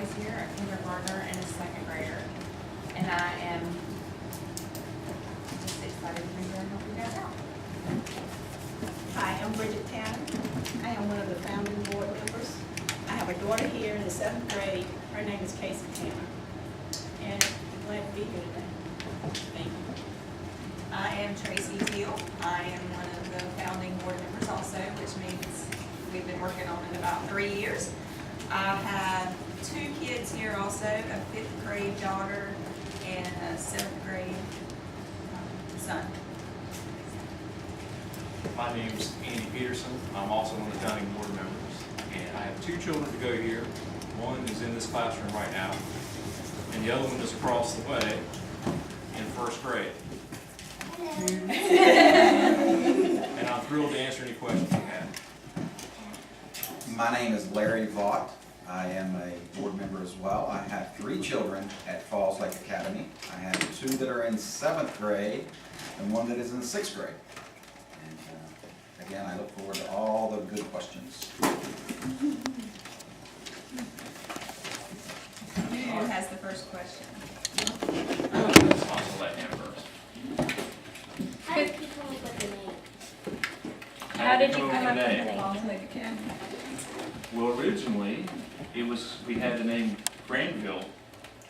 boys here, a kindergartner and a second grader. And I am just excited to be here and help you guys out. Hi, I'm Bridget Tanner. I am one of the founding board members. I have a daughter here in the 7th grade. Her name is Casey Tanner. And I'm glad to be here today. Thank you. I am Tracy Teal. I am one of the founding board members also, which means we've been working on it about 3 years. I have 2 kids here also, a 5th grade daughter and a 7th grade son. My name's Andy Peterson. I'm also one of the founding board members. And I have 2 children to go here. One is in this classroom right now, and the other one is across the way in 1st grade. And I'm thrilled to answer any questions you have. My name is Larry Vaught. I am a board member as well. I have 3 children at Falls Lake Academy. I have 2 that are in 7th grade and 1 that is in 6th grade. And again, I look forward to all the good questions. Who has the first question? I'll let him first. How did you come up with the name? How did you come up with the name? Falls Lake Academy. Well, originally, we had the name Granville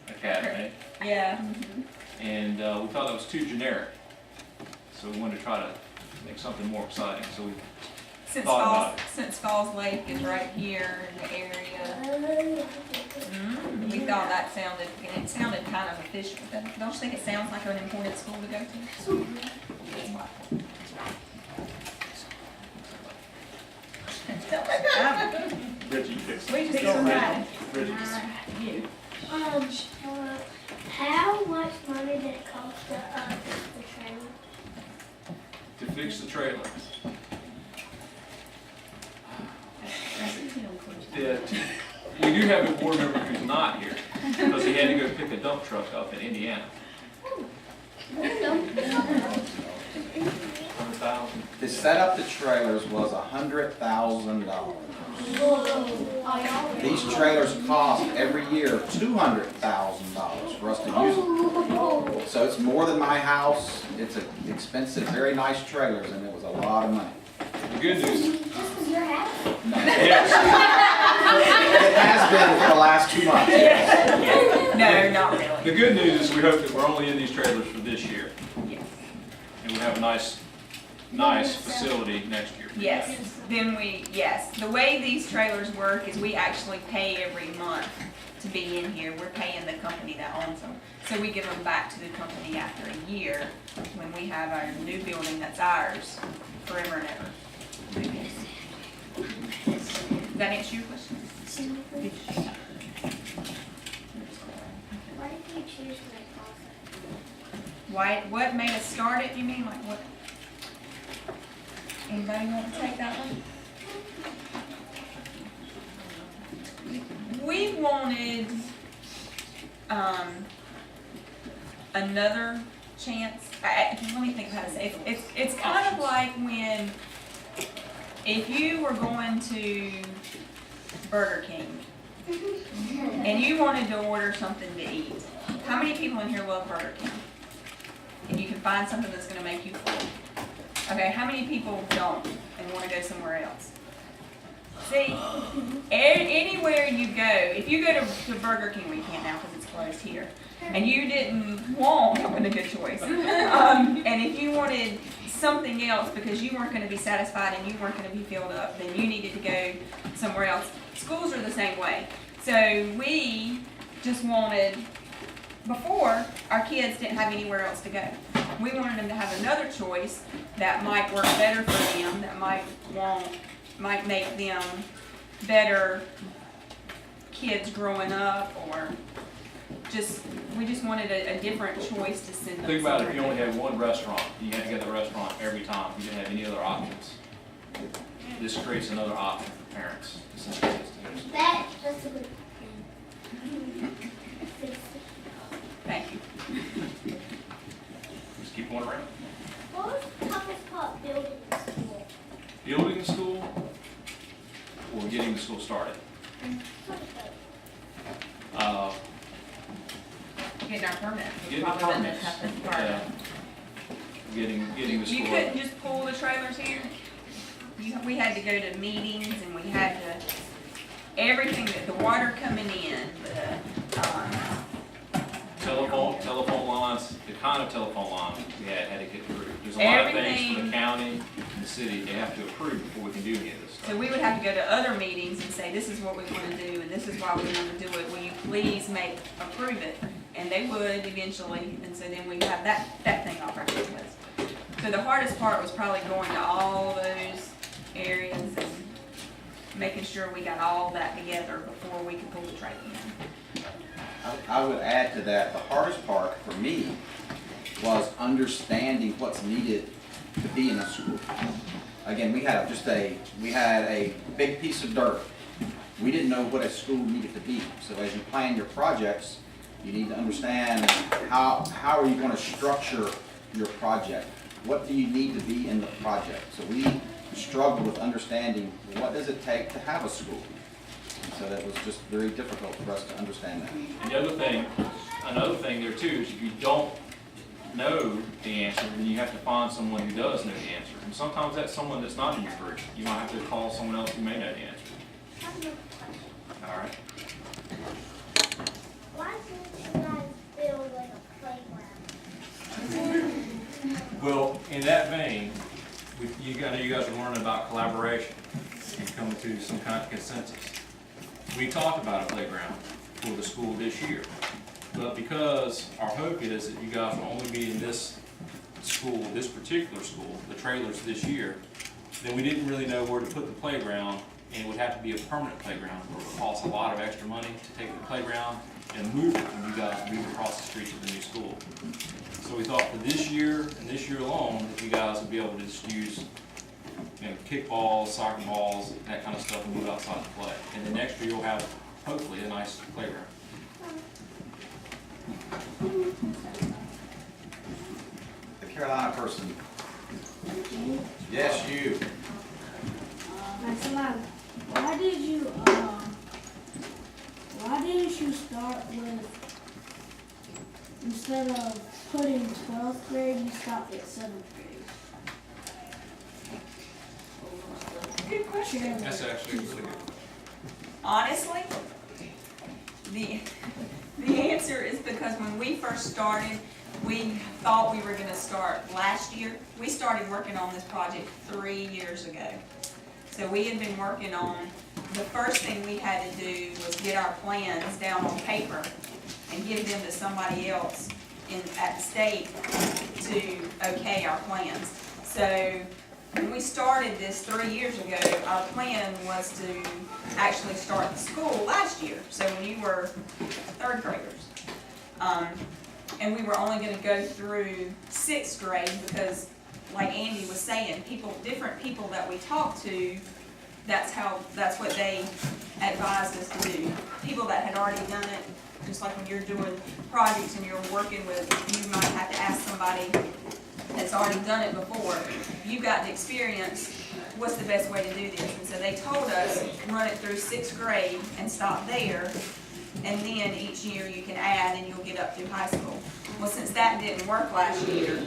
Academy, Yeah. and we thought that was too generic. So we wanted to try to make something more exciting. So we Since Falls Lake is right here in the area, we thought that sounded, and it sounded kind of official. Don't you think it sounds like an important school to go to? Bridget, you fix it. We just go right. Bridget, You. How much money did it cost to the trailer? to fix the trailer. Yeah, we do have a board member who's not here because he had to go pick a dump truck up in Indiana. 100,000. To set up the trailers was $100,000. These trailers cost every year $200,000 for us to use them. So it's more than my house. It's an expensive, very nice trailers, and it was a lot of money. The good news, This was your house? No. yes, It has been for the last 2 months. No, not really. the good news is we hope that we're only in these trailers for this year, Yes. and we'll have a nice facility next year. Yes. Then yes. The way these trailers work is we actually pay every month to be in here. We're paying the company that owns them. So we give them back to the company after a year when we have our new building that's ours forever and ever. Does that answer your question? Why did you choose my closet? Why, what made us start it, you mean? Like what? Anybody want to take that one? We wanted, another chance. Let me think how to say it. It's kind of like when, if you were going to Burger King and you wanted to order something to eat. How many people in here love Burger King? And you can find something that's going to make you full. Okay, how many people don't and want to go somewhere else? See, anywhere you go, if you go to Burger King, we can't now because it's closed here, and you didn't want, that wasn't a good choice, and if you wanted something else because you weren't going to be satisfied and you weren't going to be filled up, then you needed to go somewhere else. Schools are the same way. So we just wanted, before, our kids didn't have anywhere else to go. We wanted them to have another choice that might work better for them, that might make them better kids growing up, or we just wanted a different choice to send them. Think about it, if you somewhere. only had one restaurant, you had to get the restaurant every time, you didn't have any other options. This creates another option for parents to send their kids to. That's a good thing. Thank you. Just keep going around. What was the toughest part building the school? Building the school or getting the school started? permit. Getting the Probably been the permits. toughest part. Yeah. Getting the You school. couldn't just pull the trailers here? We had to go to meetings and we had to, everything, that the water coming in, Telephone lines, the kind of telephone line we had to get approved. There's a lot of things for Everything. the county and the city, they have to approve before we can do any of this stuff. so we would have to go to other meetings and say, this is what we want to do and this is why we want to do it. Will you please approve it? And they would eventually, and so then we have that thing off our checklist. So the hardest part was probably going to all those areas and making sure we got all that together before we could pull the trailer in. I would add to that, the hardest part for me was understanding what's needed to be in a school. Again, we had a big piece of dirt. We didn't know what a school needed to be. So as you plan your projects, you need to understand how are you going to structure your project? What do you need to be in the project? So we struggled with understanding what does it take to have a school. So that was just very difficult for us to understand that. And another thing there too is if you don't know the answer, then you have to find someone who does know the answer. And sometimes that's someone that's not in your group. You might have to call someone else who may know the answer. All right. Why didn't you guys build like a playground? Well, in that vein, I know you guys are learning about collaboration and coming to some kind of consensus. We talked about a playground for the school this year, but because our hope is that you guys will only be in this school, this particular school, the trailers this year, then we didn't really know where to put the playground, and it would have to be a permanent playground where it would cost a lot of extra money to take the playground and move it when you guys move across the street to the new school. So we thought for this year and this year alone, that you guys would be able to just use kickballs, soccer balls, that kind of stuff and move outside to play. And then next year you'll have, hopefully, a nice playground. The Carolina person. Yes, you. Maximum, why didn't you start with, instead of putting 12th grade, you stopped at 7th grade? Good question. That's actually really good. Honestly, the answer is because when we first started, we thought we were gonna start last year. We started working on this project 3 years ago. So we had been working on, the first thing we had to do was get our plans down on paper and give them to somebody else at the state to okay our plans. So when we started this 3 years ago, our plan was to actually start the school last year. So when you were 3rd graders. And we were only gonna go through 6th grade because, like Andy was saying, different people that we talked to, that's what they advised us to do. People that had already done it, just like when you're doing projects and you're working with, you might have to ask somebody that's already done it before. You've got the experience, what's the best way to do this? And so they told us, run it through 6th grade and stop there, and then each year you can add and you'll get up through high school. Well, since that didn't work last year,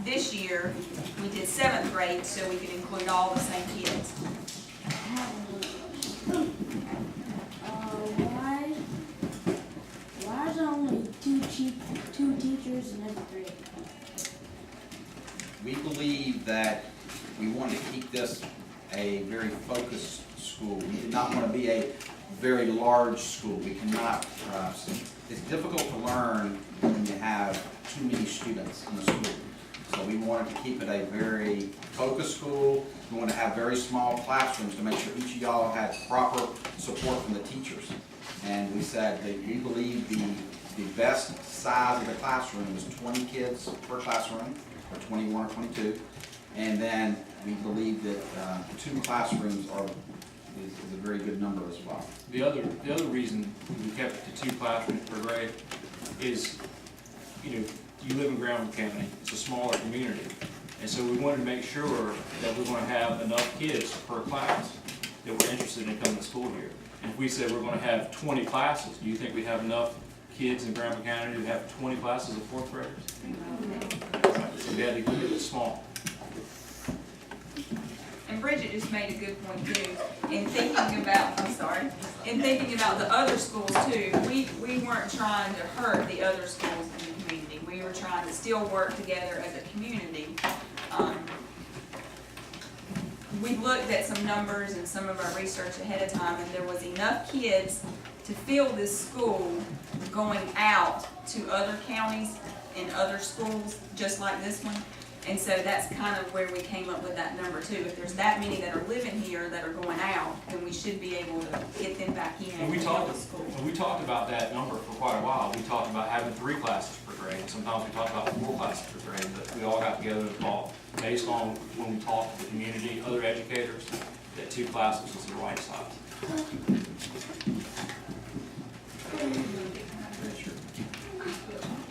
this year we did 7th grade so we could include all the same kids. Why is there only two teachers in every grade? We believe that we want to keep this a very focused school. We did not want to be a very large school. We cannot, it's difficult to learn when you have too many students in the school. So we wanted to keep it a very focused school. We want to have very small classrooms to make sure each of y'all had proper support from the teachers. And we said that we believe the best size of the classroom is 20 kids per classroom, or 21 or 22. And then we believe that 2 classrooms is a very good number as well. The other reason we kept it to 2 classrooms per grade is, you live in Grambling County, it's a smaller community. And so we wanted to make sure that we're going to have enough kids per class that were interested in coming to school here. And if we said we're going to have 20 classes, do you think we'd have enough kids in Granville County who have 20 classes of fourth graders. So we had to keep it small. And Bridget just made a good point too, in thinking about, in thinking about the other schools too. We weren't trying to hurt the other schools in the community. We were trying to still work together as a community. We looked at some numbers and some of our research ahead of time, and there was enough kids to fill this school going out to other counties and other schools, just like this one. And so that's kind of where we came up with that number too. If there's that many that are living here that are going out, then we should be able to get them back in And we fill talked, the school. when we talked about that number for quite a while. We talked about having 3 classes per grade. Sometimes we talked about 4 classes per grade, but we all got together and thought, based on when we talked to the community, other educators, that 2 classes was the right size.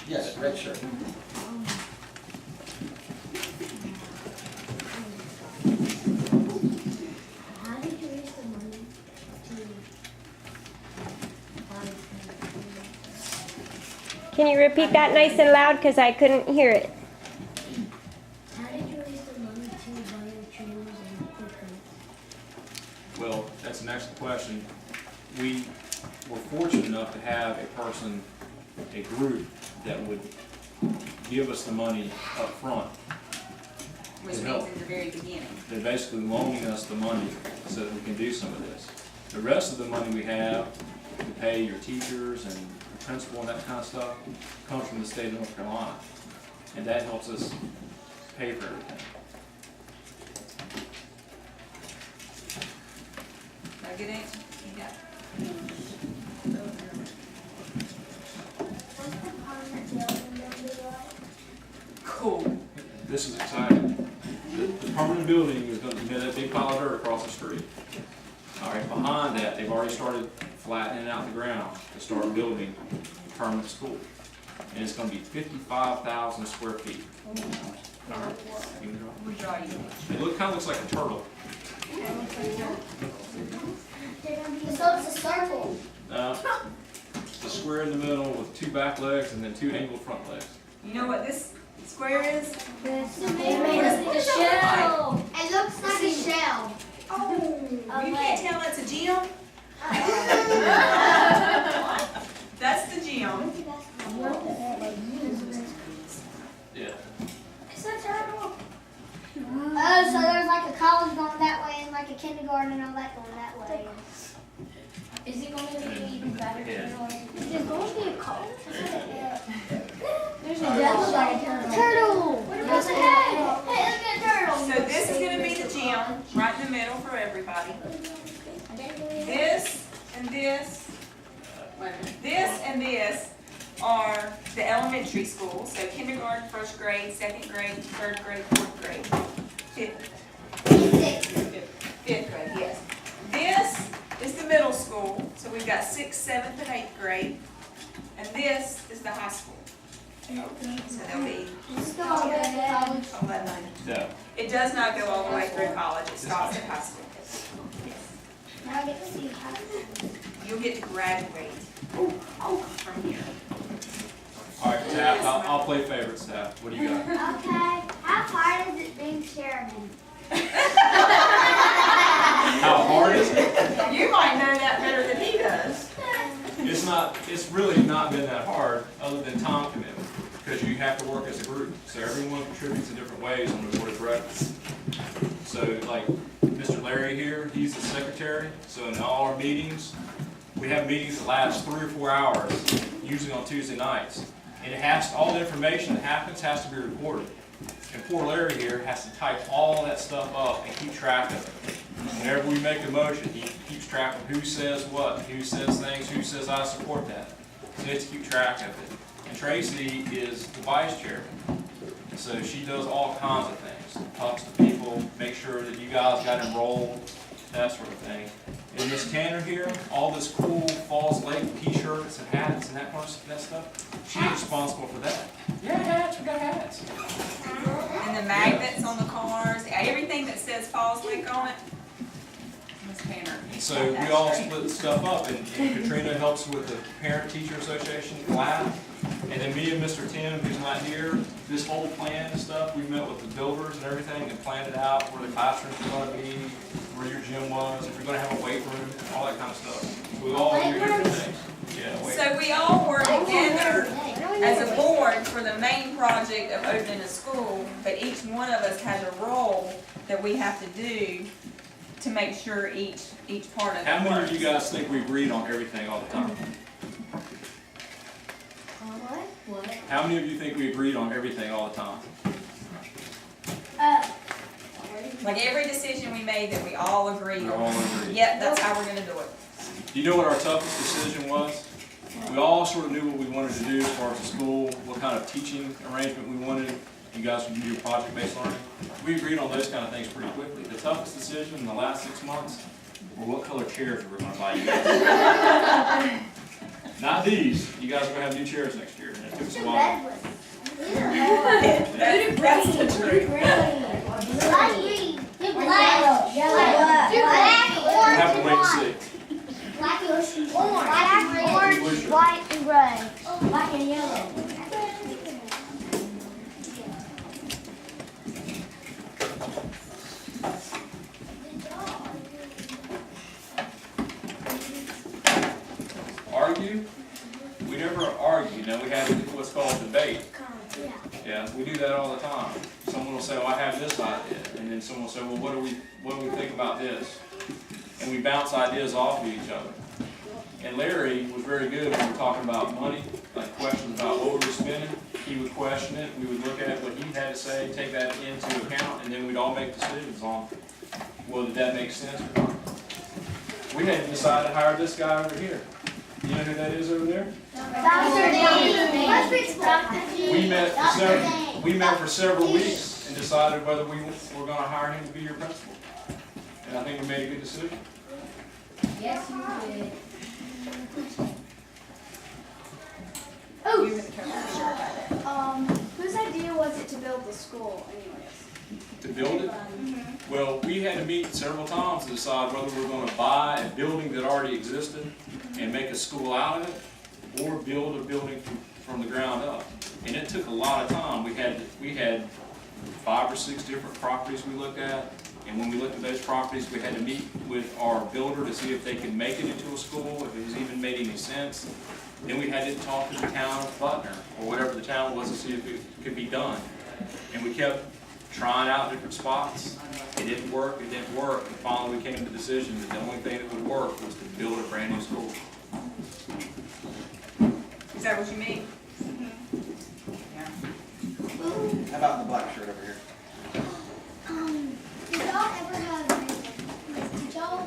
Yes, red shirt. How did you raise the money to? Can you repeat that nice and loud, because I couldn't hear it? How did you raise the money to buy your trailers and equipment? Well, that's an excellent question. We were fortunate enough to have a group that would give us the money up front. Which to means help. in the very beginning. They're basically loaning us the money so that we can do some of this. The rest of the money we have to pay your teachers and the principal and that kind of stuff comes from the state of North Carolina. And that helps us pay for everything. Is that a good answer? You got it. What's the permanent building gonna be like? Cool. This is exciting. The permanent building is going to, that big pile of dirt across the street. All right, behind that, they've already started flattening out the ground to start building a permanent school. And it's going to be 55,000 square feet. All right. We'll draw you. It kind of looks like a turtle. So it's a circle. It's a square in the middle with 2 back legs and then 2 angled front legs. You know what this square is? It's made of the shell. It looks like a shell. Oh, you can't tell that's a gym? That's the gym. Yeah. It's a turtle. Oh, so there's like a college going that way and like a kindergarten and all that going that way. Is it going to be even better? Yeah. Is it going to be a college? There's a does look like a turtle. Turtle. What about the head? Hey, look at a turtle. So this is gonna be the gym, right in the middle for everybody. This and this, this and this are the elementary schools, so kindergarten, 1st grade, 2nd grade, 3rd grade, 4th grade, 5th grade, yes. This is the middle school, so we've got 6th, 7th, and 8th grade, and this is the high school. So there'll be Let's go all the way to college. 11. No. It does not go all the way through college, it stops at high school. Now I get to see how. You'll get to graduate from here. All right, Taff, I'll play favorites, Taff. What do you got? Okay. How hard is it being chairman? How hard is it? You might know that better than he does. It's really not been that hard, other than time commitment, because you have to work as a group. So everyone contributes in different ways on the board of directors. So like Mr. Larry here, he's the secretary. So in all our meetings, we have meetings that last 3 or 4 hours, usually on Tuesday nights. And all the information that happens has to be recorded. And poor Larry here has to type all that stuff up and keep track of it. Whenever we make a motion, he keeps track of who says what, who says things, who says I support that. So he has to keep track of it. And Tracy is the vice chairman. So she does all kinds of things. Talks to people, make sure that you guys got enrolled, that sort of thing. And Miss Tanner here, all this cool Falls Lake t-shirts and hats and that stuff, she's responsible for that. Yeah, hats, we got hats. And the magnets on the cars, everything that says Falls Lake on it, Miss Tanner. So we all split the stuff up, and Katrina helps with the Parent-Teacher Association, FLA. And then me and Mr. Tim, who's not here, this whole plan and stuff, we met with the builders and everything and planned it out, where the classrooms were gonna be, where your gym was, if you're gonna have a weight room, all that kind of stuff. We all do different things. Yeah, weight So we all work together as a board for the main project of opening a school, but each one of us has a role that we have to do to make sure each part of it How many of you works. guys think we agreed on everything all the time? What? How many of you think we agreed on everything all the time? Like every decision we made that we all agreed We all on. agreed. Yep, that's how we're gonna do it. Do you know what our toughest decision was? We all sort of knew what we wanted to do as far as the school, what kind of teaching arrangement we wanted. You guys would do your project-based learning. We agreed on those kind of things pretty quickly. The toughest decision in the last 6 months were what color chairs we were gonna buy you guys. Not these. You guys are gonna have new chairs next year, and it took us a while. That's the truth. We'll have to wait and see. Black, orange, white, and gray. Black and yellow. Argue? We never argue. Now, we have what's called debate. Yeah, we do that all the time. Someone will say, well, I have this idea. And then someone will say, well, what do we think about this? And we bounce ideas off of each other. And Larry was very good when we were talking about money, like questions about what we were spending. He would question it, we would look at what he had to say, take that into account, and then we'd all make decisions on, well, did that make sense or not? We had to decide to hire this guy over here. You know who that is over there? We met for several weeks and decided whether we were going to hire him to be your principal. And I think we made a good decision. Yes, you did. You were the co-chair about it. Whose idea was it to build the school anyways? To build it? Well, we had to meet several times to decide whether we were going to buy a building that already existed and make a school out of it, or build a building from the ground up. And it took a lot of time. We had 5 or 6 different properties we looked at, and when we looked at those properties, we had to meet with our builder to see if they could make it into a school, if it was even made any sense. Then we had to talk to the town of Butner, or whatever the town was, to see if it could be done. And we kept trying out different spots. It didn't work, and finally we came to the decision that the only thing that would work was to build a brand new school. Is that what you mean? Yeah. How about the black shirt over here? Did y'all ever did y'all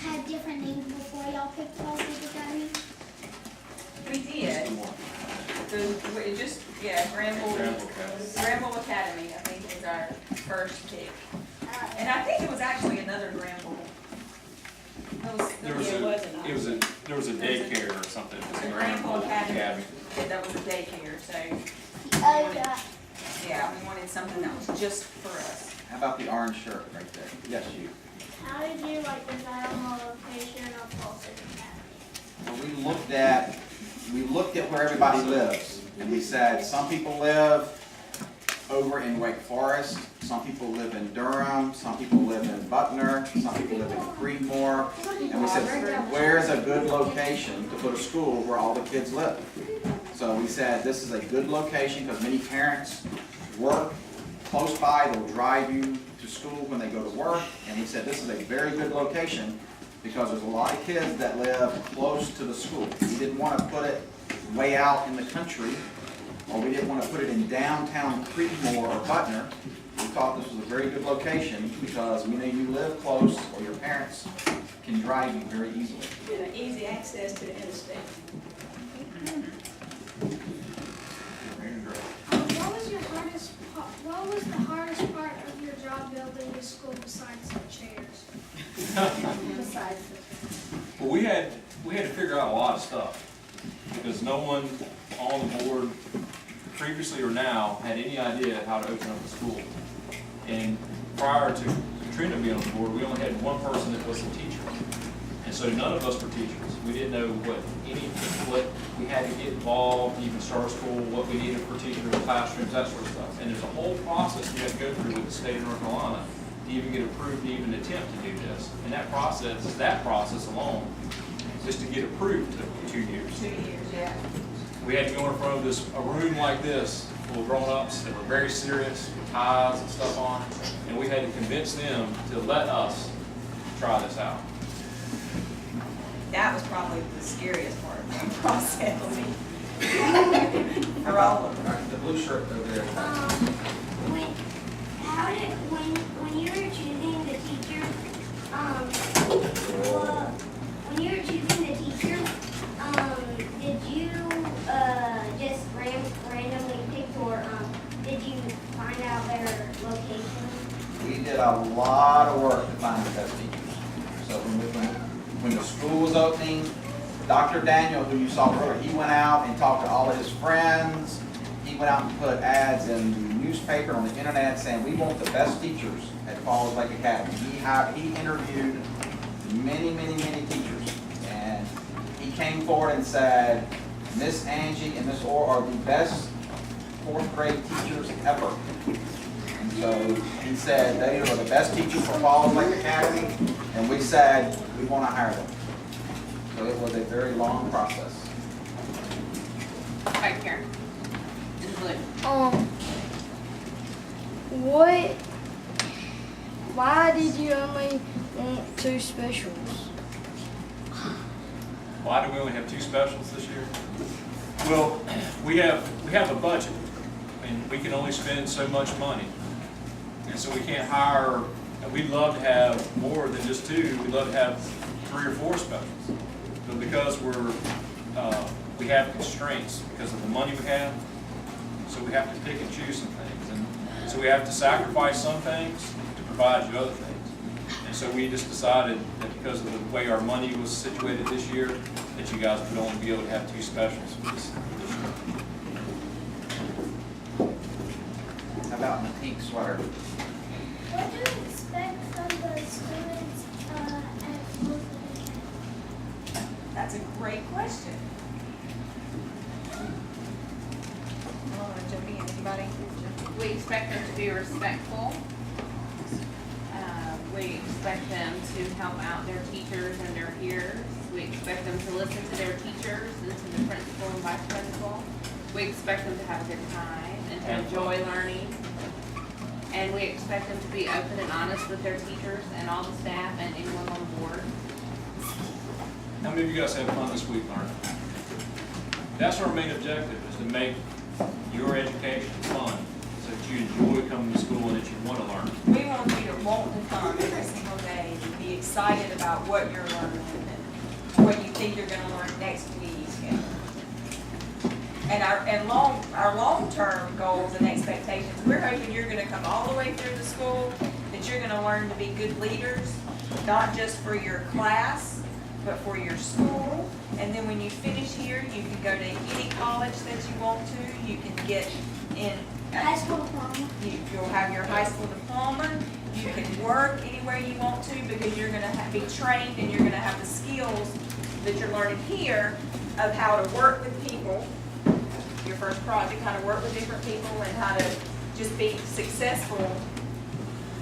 have different names before y'all picked Falls Lake Academy? We did. Granville Academy, I think, was our first pick. And I think it was actually another Granville. There was a daycare or something. It was The a Granville Academy, Academy. that was a daycare, so, Yeah. yeah, we wanted something that was just for us. How about the orange shirt right there? Yes, you. How did you decide on the location of Falls Lake Academy? Well, we looked at where everybody lives, and we said, some people live over in Wake Forest, some people live in Durham, some people live in Butner, some people live in Creedmoor, and we said, where's a good location to put a school where all the kids live? So we said, this is a good location, because many parents work close by, they'll drive you to school when they go to work, and we said, this is a very good location, because there's a lot of kids that live close to the school. We didn't want to put it way out in the country, or we didn't want to put it in downtown Creedmoor or Butner. We thought this was a very good location because we know you live close, or your parents can drive you very easily. And easy access to the interstate. What was the hardest part of your job building the school besides the chairs? Besides Well, we had to figure out a lot of stuff because no one on the board, previously or now, had any idea how to open up a school. And prior to Katrina being on the board, we only had one person that was a teacher. And so none of us were teachers. We didn't know what we had to get involved, even start school, what we needed for teachers, classrooms, that sort of stuff. And there's a whole process you have to go through with the state of North Carolina to even get approved to even attempt to do this. And that process alone, just to get approved took 2 years. 2 years, yeah. We had to go in front of a room like this, full of grown-ups that were very serious, with ties and stuff on, and we had to convince them to let us try this out. That was probably the scariest part of the process for all of them. All right, the blue shirt over there. When you were choosing the teacher, when you were choosing the teacher, did you just randomly pick, or did you find out their location? We did a lot of work to find the best teachers. So when the school was opening, Dr. Daniel, who you saw earlier, he went out and talked to all of his friends. He went out and put ads in the newspaper, on the internet, saying, we want the best teachers at Falls Lake Academy. He interviewed many teachers. And he came forward and said, Miss Angie and Miss Orr are the best 4th grade teachers ever. And so he said they are the best teachers for Falls Lake Academy, and we said we want to hire them. So it was a very long process. Right here. In blue. Why did you only want 2 specials? Why do we only have 2 specials this year? Well, we have a budget, and we can only spend so much money. And so we can't hire, and we'd love to have more than just 2, we'd love to have 3 or 4 specials. But because we have constraints because of the money we have, so we have to pick and choose some things. And so we have to sacrifice some things to provide you other things. And so we just decided that because of the way our money was situated this year, that you guys would only be able to have 2 specials for this year. How about in the pink sweater? What do you expect from the students at Falls Lake Academy? That's a great question. Jump in, anybody? We expect them to be respectful. We expect them to help out their teachers and their peers. We expect them to listen to their teachers and to the principal and vice principal. We expect them to have a good time and to enjoy learning. And we expect them to be open and honest with their teachers and all the staff and anyone on board. How many of you guys had fun this week learning? That's our main objective, is to make your education fun, so that you enjoy coming to school and that you want to learn. We want you to want to come every single day and be excited about what you're learning and what you think you're going to learn next week. And our long-term goals and expectations, we're hoping you're going to come all the way through the school, that you're going to learn to be good leaders, not just for your class, but for your school. And then when you finish here, you can go to any college that you want to. You can get in High school diploma. You'll have your high school diploma. You can work anywhere you want to because you're going to be trained and you're going to have the skills that you're learning here of how to work with people. Your first project, how to work with different people and how to just be successful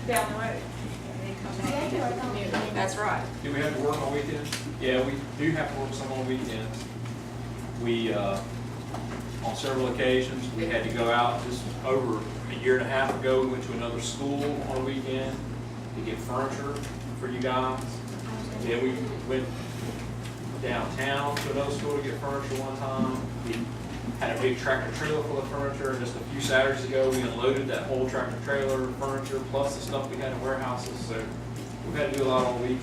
down the road. That's right. Do we have to work on weekends? Yeah, we do have to work some on weekends. We, on several occasions, we had to go out. Just over a year and a half ago, we went to another school on a weekend to get furniture for you guys. Yeah, we went downtown to another school to get furniture one time. We had a big tractor trailer full of furniture. Just a few Saturdays ago, we unloaded that whole tractor trailer furniture plus the stuff we had in warehouses. So we've had to do a lot all week.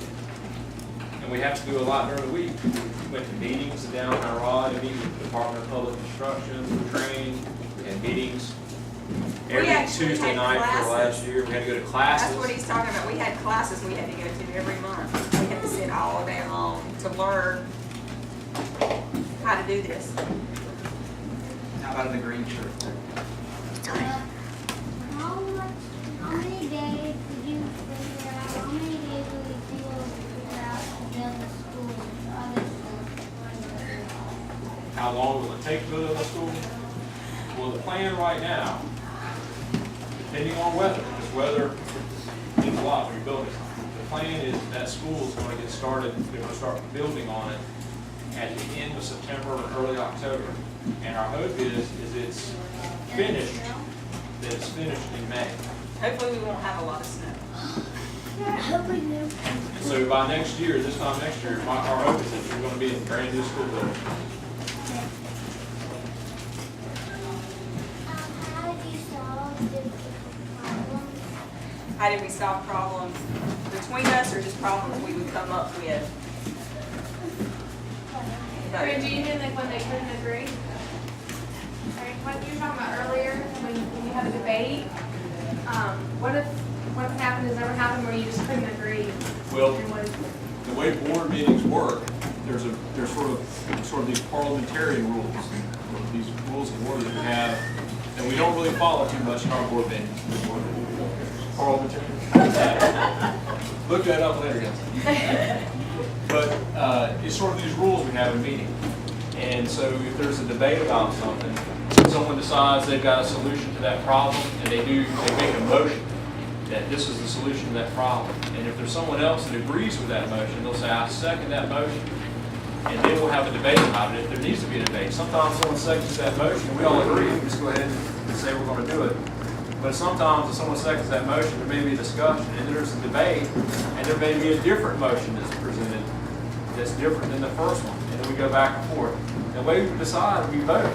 And we have to do a lot during the week. We went to meetings down in our to meet with the Department of Public Instruction, for training. We had meetings every Tuesday night for the last year. We had to go to classes. That's what he's talking about. We had classes we had to go to every month. We had to sit all day long to learn how to do this. How about the green shirt? How many days did you figure out how long will it take to build a school? Well, the plan right now, depending on weather, because weather means a lot when you're building. The plan is that school is going to get started, they're going to start building on it at the end of September or early October. And our hope is it's finished, that it's finished in May. Hopefully we won't have a lot of snow. And so by next year, this time next year, our hope is that you're going to be in a brand new school building. How did you solve the problems? How did we solve problems between us or just problems we would come up with? Corinne, do you mean like when they couldn't agree? Right, what you were talking about earlier, when you had a debate, what happened, has ever happened where you just couldn't agree? Well, And what- the way board meetings work, there's sort of these parliamentarian rules, these rules of order that we have, and we don't really follow too much in our board meetings. Parliamentarian. Look that up later, guys. But it's sort of these rules we have in meeting. And so if there's a debate about something, someone decides they've got a solution to that problem, and they make a motion that this is the solution to that problem. And if there's someone else that agrees with that motion, they'll say, I second that motion. And then we'll have a debate about it if there needs to be a debate. Sometimes someone seconds that motion, and we all agree, we just go ahead and say we're going to do it. But sometimes if someone seconds that motion, there may be a discussion, and there's a debate, and there may be a different motion that's presented that's different than the first one. And then we go back and forth. The way we decide, we vote.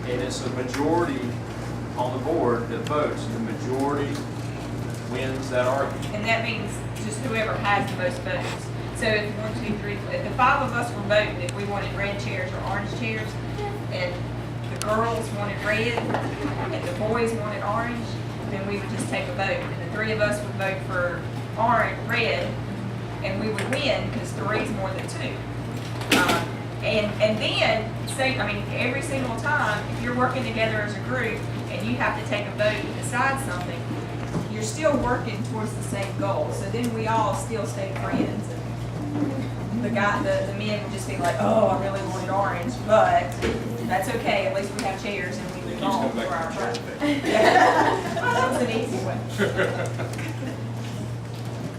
And it's a majority on the board that votes. The majority wins that argument. And that means just whoever has the most votes. So if if the five of us were voting, if we wanted red chairs or orange chairs, and the girls wanted red, and the boys wanted orange, then we would just take a vote. And the three of us would vote for red, and we would win because 3 is more than 2. And then, every single time, if you're working together as a group and you have to take a vote to decide something, you're still working towards the same goal. So then we all still stay friends. And the men would just be like, oh, I really wanted orange, but that's okay. At least we have chairs and we move on for our vote. That was an easy one.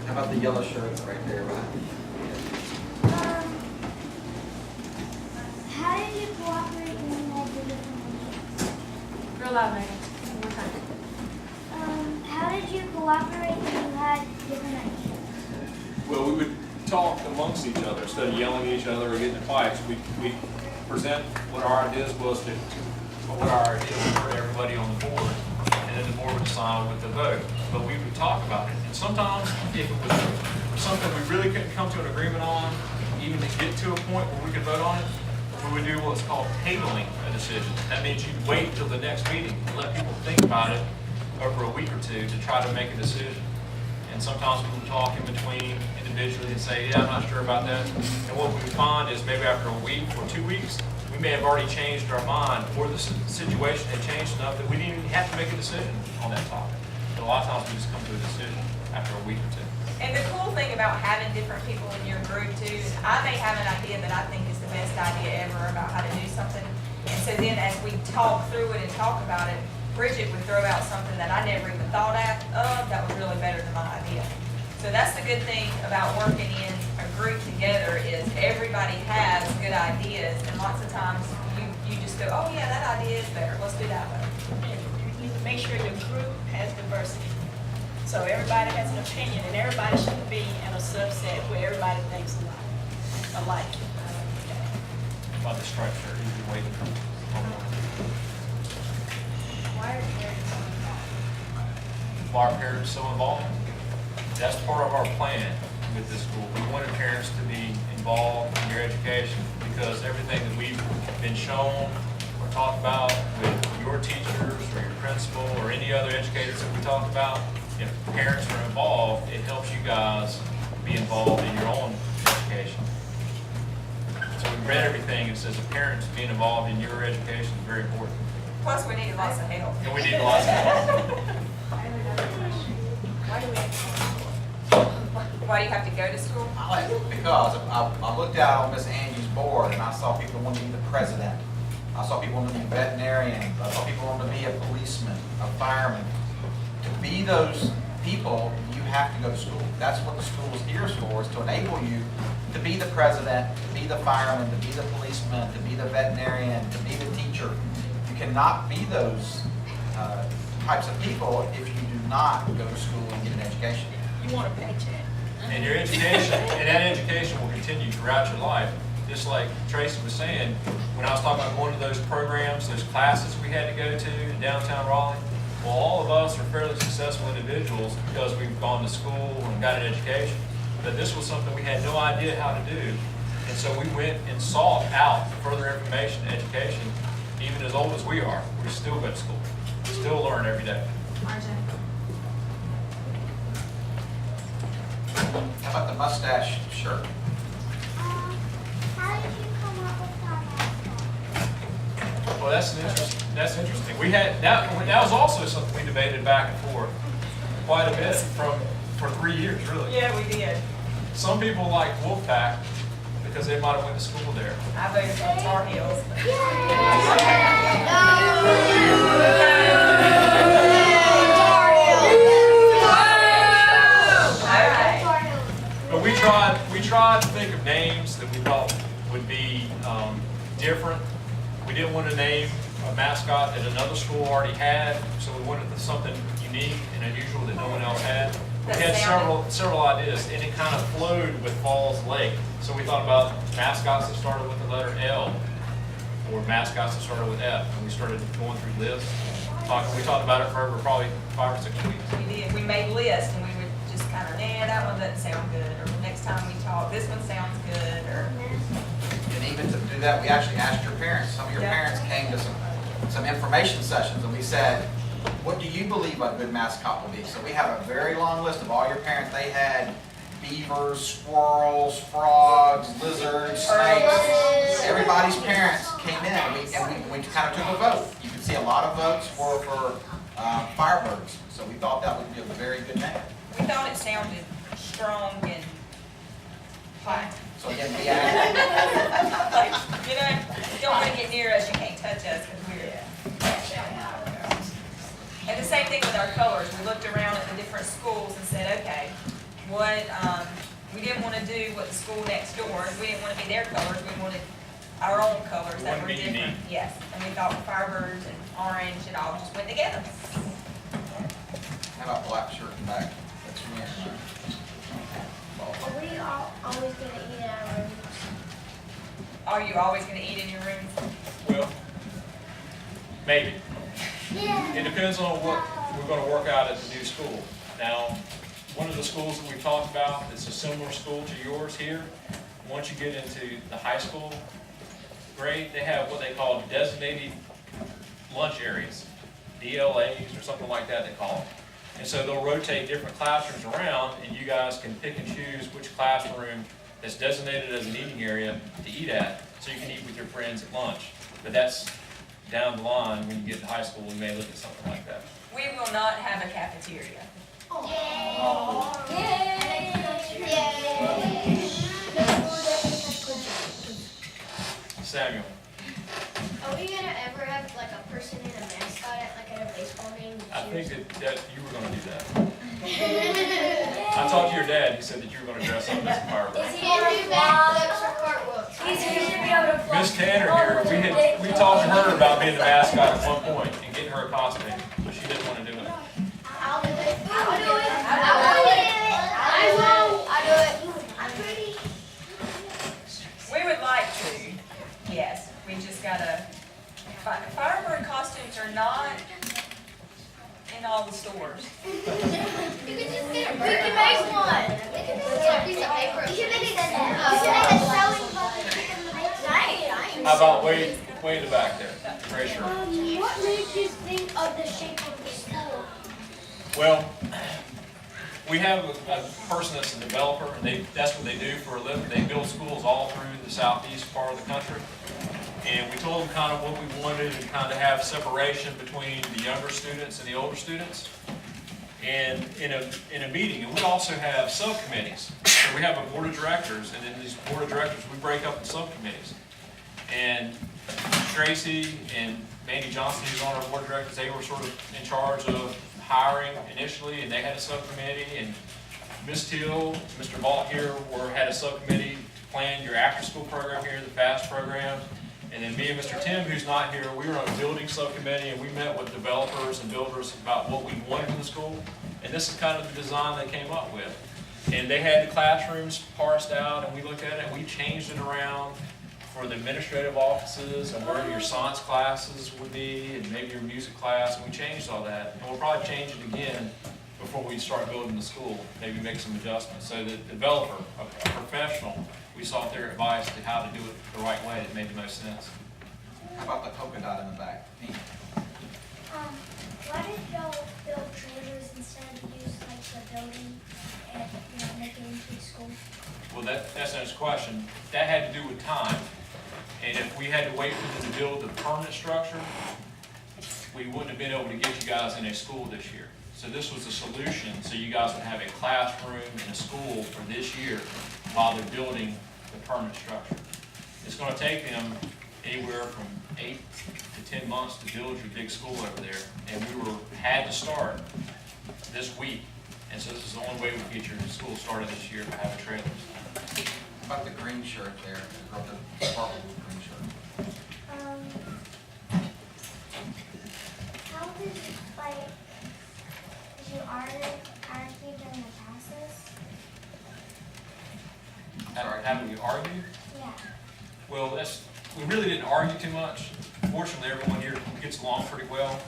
How about the yellow shirts right there behind you? How did you cooperate when you had the different meetings? Real loud, Megan. One more time. How did you cooperate when you had different ideas? Well, we would talk amongst each other instead of yelling at each other or getting in fights. We present what our ideas was to what our ideas were for everybody on the board, and then the board would decide with the vote. But we would talk about it. And sometimes, if it was something we really couldn't come to an agreement on, even to get to a point where we could vote on it, we would do what's called tabling a decision. That means you'd wait till the next meeting and let people think about it over a week or two to try to make a decision. And sometimes we would talk in between individually and say, yeah, I'm not sure about that. And what we would find is maybe after a week or 2 weeks, we may have already changed our mind, or the situation had changed enough that we didn't even have to make a decision on that topic. But a lot of times we just come to a decision after a week or 2. And the cool thing about having different people in your group too is I may have an idea that I think is the best idea ever about how to do something. And so then as we talk through it and talk about it, Bridget would throw out something that I never even thought of that was really better than my idea. So that's the good thing about working in a group together is everybody has good ideas, and lots of times you just go, oh yeah, that idea is better, let's do that one. You need to make sure your group has diversity. So everybody has an opinion, and everybody shouldn't be in a subset where everybody thinks alike. About the structure, you'd be waiting for Why are parents so involved? why are parents so involved? That's part of our plan with this school. We wanted parents to be involved in your education because everything that we've been shown or talked about with your teachers or your principal or any other educators that we talked about, if parents are involved, it helps you guys be involved in your own education. So we read everything and says the parents being involved in your education is very important. Plus we need lots of help. And we need lots of help. I have another question. Why do we have to? Why do you have to go to school? Because I looked out on Miss Angie's board and I saw people wanting to be the president. I saw people wanting to be veterinarians. I saw people wanting to be a policeman, a fireman. To be those people, you have to go to school. That's what the school is here for, is to enable you to be the president, to be the fireman, to be the policeman, to be the veterinarian, to be the teacher. You cannot be those types of people if you do not go to school and get an education. You want a paycheck. And your education, and that education will continue throughout your life. Just like Tracy was saying, when I was talking about going to those programs, those classes we had to go to in downtown Raleigh, well, all of us are fairly successful individuals because we've gone to school and got an education. But this was something we had no idea how to do. And so we went and sought out further information and education. Even as old as we are, we still go to school. We still learn every day. How about the mustache shirt? How did you come up with that? Well, that's interesting. We had that was also something we debated back and forth quite a bit for 3 years, really. Yeah, we did. Some people like Wolfpack because they might have went to school there. I voted for Tar Heels. But we tried to think of names that we thought would be different. We didn't want to name a mascot that another school already had, so we wanted something unique and unusual that no one else had. We had several ideas, and it kind of flowed with Falls Lake. So we thought about mascots that started with the letter L, or mascots that started with F, and we started going through lists. We talked about it for over probably 5 or 6 weeks. We did. We made lists and we would just kind of, that one doesn't sound good, or next time we talk, this one sounds good, or. And even to do that, we actually asked your parents. Some of your parents came to some information sessions, and we said, what do you believe a good mascot will be? So we have a very long list of all your parents. They had beavers, squirrels, frogs, lizards, snakes. Everybody's parents came in, and we kind of took a vote. You can see a lot of votes were for Firebirds. So we thought that would be a very good name. We thought it sounded strong and hot. So again, we added. Don't want to get near us, you can't touch us because we're. And the same thing with our colors. We looked around at the different schools and said, okay, we didn't want to do what the school next door, we didn't want to be their colors, we wanted our own colors that were different. Unique. Yes, and we thought Firebirds and orange, it all just went together. How about black shirt and back? That's me. Are we always gonna eat in our rooms? Are you always going to eat in your room? Well, maybe. Yeah. It depends on what we're going to work out at the new school. Now, one of the schools that we talked about is a similar school to yours here. Once you get into the high school grade, they have what they call designated lunch areas, DLAs or something like that they call them. And so they'll rotate different classrooms around, and you guys can pick and choose which classroom that's designated as an eating area to eat at, so you can eat with your friends at lunch. But that's down the line. When you get to high school, we may look at something like that. We will not have a cafeteria. Samuel. Are we gonna ever have like a person in a mascot at a baseball game? I think that you were going to do that. I talked to your dad. He said that you were going to dress up as a firebird. Is he gonna do backflips or cartwheels? He's gonna be able to fly. Miss Tanner here, we talked to her about being the mascot at one point and getting her a costume, but she didn't want to do it. I'll do it. I'll do it. I'll do it. I will. I'll do it. I'm pretty. We would like to, yes. We just gotta, Firebird costumes are not in all the stores. You can just get a bird. We can make one. We can just get a piece of paper. You can make a sewing button. How about way in the back there? Very sure. What made you think of the shape of the school? Well, we have a person that's a developer, and that's what they do for a living. They build schools all through the southeast part of the country. And we told them kind of what we wanted and kind of have separation between the younger students and the older students. and in a meeting, and we also have subcommittees. So we have a board of directors, and in these board of directors, we break up in subcommittees. And Tracy and Mandy Johnson, who's on our board of directors, they were sort of in charge of hiring initially, and they had a subcommittee, and Ms. Teal, Mr. Vault here had a subcommittee to plan your after-school program here, the FAST program. And then me and Mr. Tim, who's not here, we were on a building subcommittee, and we met with developers and builders about what we wanted in the school. And this is kind of the design they came up with. And they had the classrooms parsed out, and we looked at it, and we changed it around for the administrative offices and where your science classes would be, and maybe your music class, and we changed all that. And we'll probably change it again before we start building the school, maybe make some adjustments. So the developer, a professional, we sought their advice to how to do it the right way that made the most sense. How about the polka dot in the back? Pink. Why did y'all build trailers instead of use like the building and make it into a school? Well, that's a nice question. That had to do with time. And if we had to wait for them to build the permanent structure, we wouldn't have been able to get you guys in a school this year. So this was a solution, so you guys would have a classroom and a school for this year while they're building the permanent structure. It's gonna take them anywhere from 8 to 10 months to build your big school over there. And we had to start this week. And so this is the only way we can get your school started this year by having trailers. How about the green shirt there? The purple green shirt. How did you argue during the process? How do we argue? Yeah. Well, we really didn't argue too much. Fortunately, everyone here gets along pretty well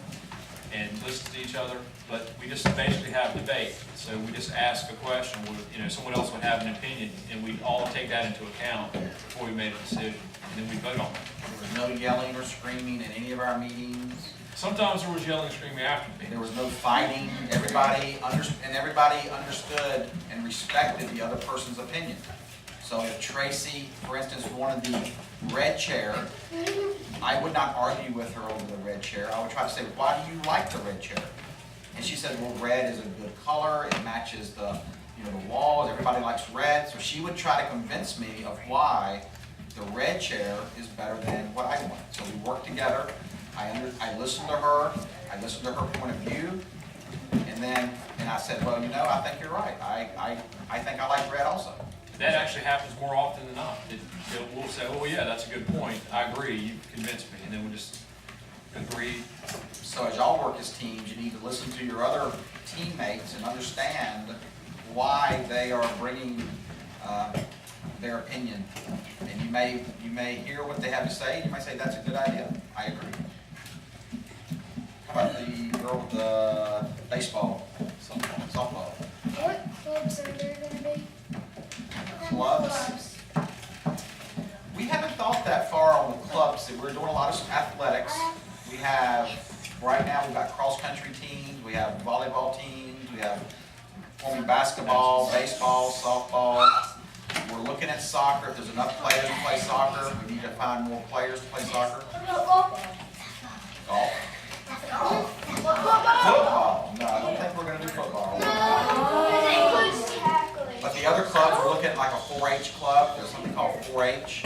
and listens to each other, but we just basically have a debate. So we just ask a question, someone else would have an opinion, and we all take that into account before we made a decision, and then we vote on it. There was no yelling or screaming in any of our meetings. Sometimes there was yelling and screaming after the There meeting. was no fighting. Everybody understood and respected the other person's opinion. So if Tracy, for instance, wanted the red chair, I would not argue with her over the red chair. I would try to say, why do you like the red chair? And she said, well, red is a good color. It matches the walls. Everybody likes red. So she would try to convince me of why the red chair is better than what I want. So we worked together. I listened to her. I listened to her point of view. And I said, well, I think you're right. I think I like red also. That actually happens more often than not. We'll say, oh yeah, that's a good point. I agree, you convinced me, and then we just agree. So as y'all work as teams, you need to listen to your other teammates and understand why they are bringing their opinion. And you may hear what they have to say, and you might say, that's a good idea. I agree. How about the girl with the baseball, softball? What clubs are there going to be? Clubs? We haven't thought that far on the clubs. We're doing a lot of athletics. We have, right now, we've got cross-country teams, we have volleyball teams, we have performing basketball, baseball, softball. We're looking at soccer. If there's enough players to play soccer, we need to find more players to play soccer. Golf. Football. No, I don't think we're going to do football. But the other clubs, we're looking at like a 4-H club. There's something called 4-H.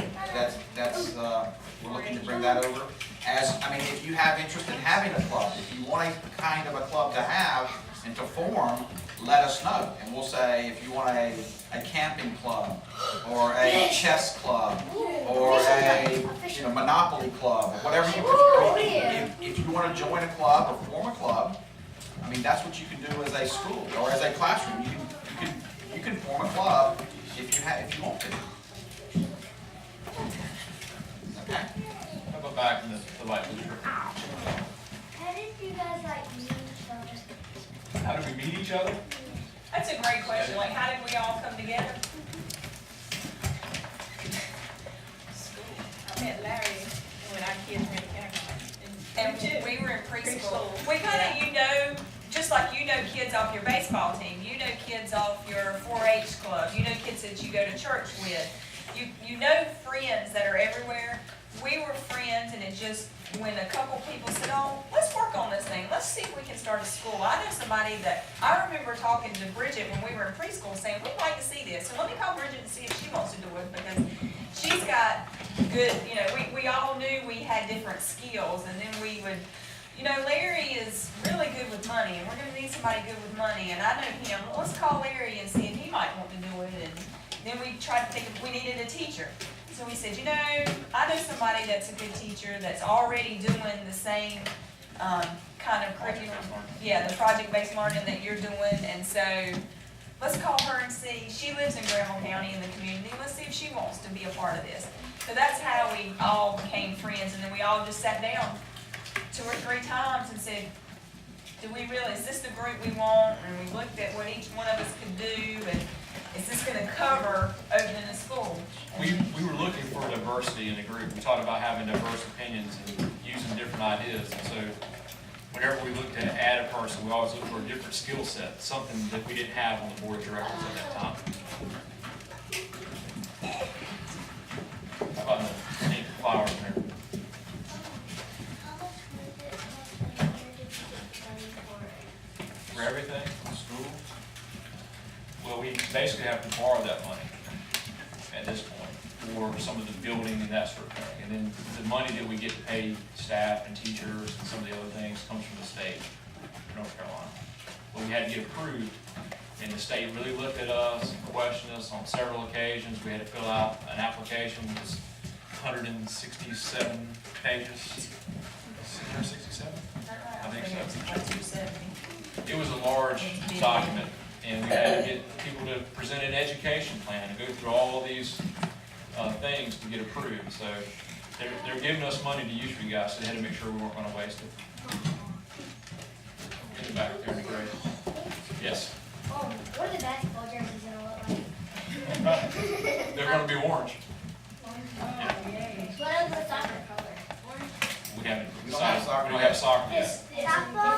We're looking to bring that over. If you have interest in having a club, if you want a kind of a club to have and to form, let us know. And we'll say if you want a camping club, or a chess club, or a Monopoly club, or whatever if you want to join a club or form a club, that's what you can do as a school or as a classroom. You can form a club if you want to. Okay. How about back in the light blue shirt? How did you guys meet each other? How do we meet each other? That's a great question. Like, how did we all come together? I met Larry when our kids were in kindergarten. And we were in preschool. We kind of, just like kids off your baseball team, kids off your 4-H club, kids that you go to church with. You know friends that are everywhere. We were friends, and it just, when a couple people said, oh, let's work work on this thing. Let's see if we can start a school. I know somebody that, I remember talking to Bridget when we were in preschool saying, we'd like to see this. So let me call Bridget and see if she wants to do it because she's got good, you know, we all knew we had different skills and then we would, you know, Larry is really good with money and we're gonna need somebody good with money. And I know him, well, let's call Larry and see if he might want to do it. And then we tried to think if we needed a teacher. So we said, you know, I know somebody that's a good teacher that's already doing the same kind of curriculum. Yeah, the project-based learning that you're doing. And so let's call her and see. She lives in Graham County in the community. Let's see if she wants to be a part of this. So that's how we all became friends. And then we all just sat down 2 or 3 times and said, do we really, is this the group we want? And we looked at what each one of us could do. And is this going to cover opening a school? We were looking for diversity in the group. We talked about having diverse opinions and using different ideas. And so whenever we looked to add a person, we always looked for a different skill set, something that we didn't have on the board of directors at that time. How about the pink flowers in there? For everything, the school? Well, we basically have to borrow that money at this point for some of the building and that sort of thing. And then the money that we get to pay staff and teachers and some of the other things comes from the state of North Carolina. But we had to get approved, and the state really looked at us and questioned us on several occasions. We had to fill out an application that was 167 pages. 167? I think so. Like 270. It was a large document, and we had to get people to present an education plan and go through all these things to get approved. So they're giving us money to use for you guys, so they had to make sure we weren't going to waste it. Get it back there in the grade. Yes? What are the basketball jerseys gonna look like? They're going to be orange. What is the soccer color? We haven't We don't have decided. soccer We don't have yet. soccer yet. If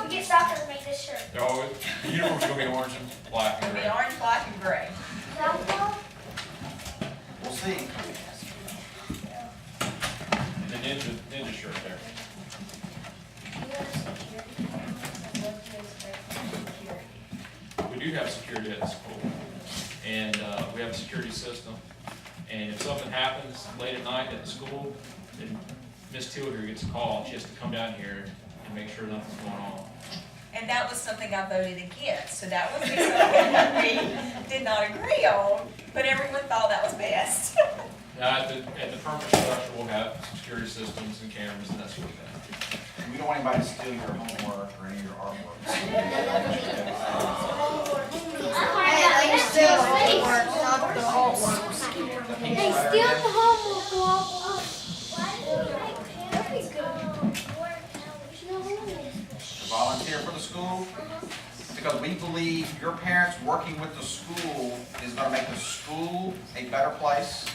we get soccer, make this shirt. They're always, the uniform's going to be orange and black and It'll be gray. orange, black, and gray. Softball? We'll see. And the ninja shirt there. We do have security at the school, and we have a security system. And if something happens late at night at the school, then Miss Teal here gets a call, and she has to come down here and make sure nothing's going on. And that was something I voted against, so that was something that we did not agree on, but everyone thought that was best. Now, at the permanent structure, we'll have security systems and cameras and that sort of thing. We don't want anybody to steal your homework or any of your artwork. They steal the homework, not the artwork. They steal the homework. Volunteer for the school, because we believe your parents working with the school is going to make the school a better place.